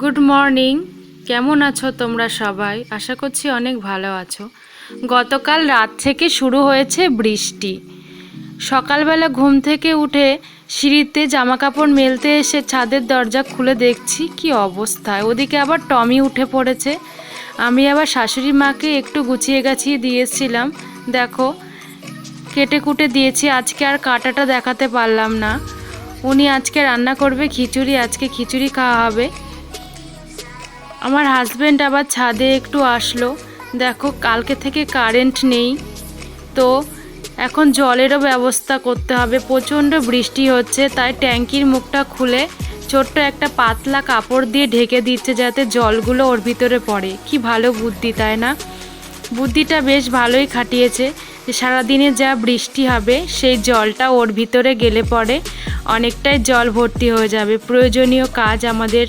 Good morning. কেমন আছো তোমরা সবাই? আশা করছি অনেক ভালো আছো। গতকাল রাত থেকে শুরু হয়েছে বৃষ্টি। সকালবেলা ঘুম থেকে উঠে সিঁড়িতে জামা কাপড় মেলতে এসে ছাদের দরজা খুলে দেখছি কি অবস্থা। ওদিকে আবার টমি উঠে পড়েছে। আমি আবার শাশুড়ি মাকে একটু গুছিয়ে গাছিয়ে দিয়েছিলাম। দেখো কেটে কুটে দিয়েছি, আজকে আর কাটাটা দেখাতে পারলাম না। উনি আজকে রান্না করবে খিচুড়ি, আজকে খিচুড়ি খাওয়া হবে। আমার হাজব্যান্ড আবার ছাদে একটু আসলো। দেখো কালকে থেকে কারেন্ট নেই, তো এখন জলেরও ব্যবস্থা করতে হবে। প্রচণ্ড বৃষ্টি হচ্ছে, তাই ট্যাঙ্কির মুখটা খুলে ছোট্ট একটা পাতলা কাপড় দিয়ে ঢেকে দিচ্ছে যাতে জলগুলো ওর ভিতরে পড়ে। কি ভালো বুদ্ধি, তাই না? বুদ্ধিটা বেশ ভালোই খাটিয়েছে যে সারাদিনে যা বৃষ্টি হবে সেই জলটা ওর ভিতরে গেলে পরে অনেকটাই জল ভর্তি হয়ে যাবে। প্রয়োজনীয় কাজ আমাদের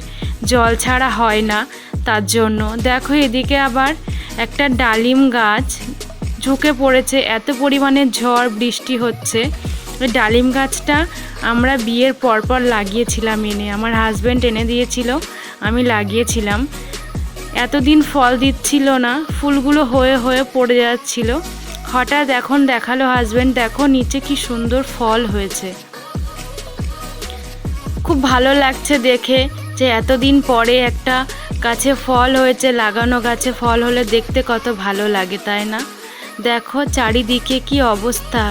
জল ছাড়া হয় না। তার জন্য দেখো এদিকে আবার একটা ডালিম গাছ ঝুঁকে পড়েছে, এত পরিমাণে ঝড় বৃষ্টি হচ্ছে। ওই ডালিম গাছটা আমরা বিয়ের পরপর লাগিয়েছিলাম, আমার হাজব্যান্ড এনে দিয়েছিল, আমি লাগিয়েছিলাম। এতদিন ফল দিচ্ছিল না, ফুলগুলো হয়ে হয়ে পড়ে যাচ্ছিল। হঠাৎ এখন দেখালো হাজব্যান্ড, দেখো নিচে কি সুন্দর ফল হয়েছে। খুব ভালো লাগছে দেখে যে এতদিন পরে একটা গাছে ফল হয়েছে। লাগানো গাছে ফল হলে দেখতে কত ভালো লাগে, তাই না? দেখো চারিদিকে কি অবস্থা,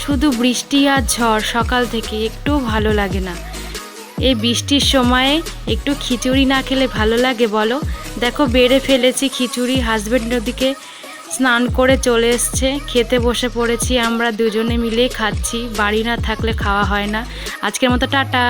শুধু বৃষ্টি আর ঝড়। সকাল থেকে একটুও ভালো লাগে না। এই বৃষ্টির সময়ে একটু খিচুড়ি না খেলে ভালো লাগে বলো? দেখো বেড়ে ফেলেছি খিচুড়ি, হাজব্যান্ড ওদিকে স্নান করে চলে এসছে, খেতে বসে পড়েছি। আমরা দুজনে মিলেই খাচ্ছি, বাড়ি না থাকলে খাওয়া হয় না। আজকের মতো টাটা।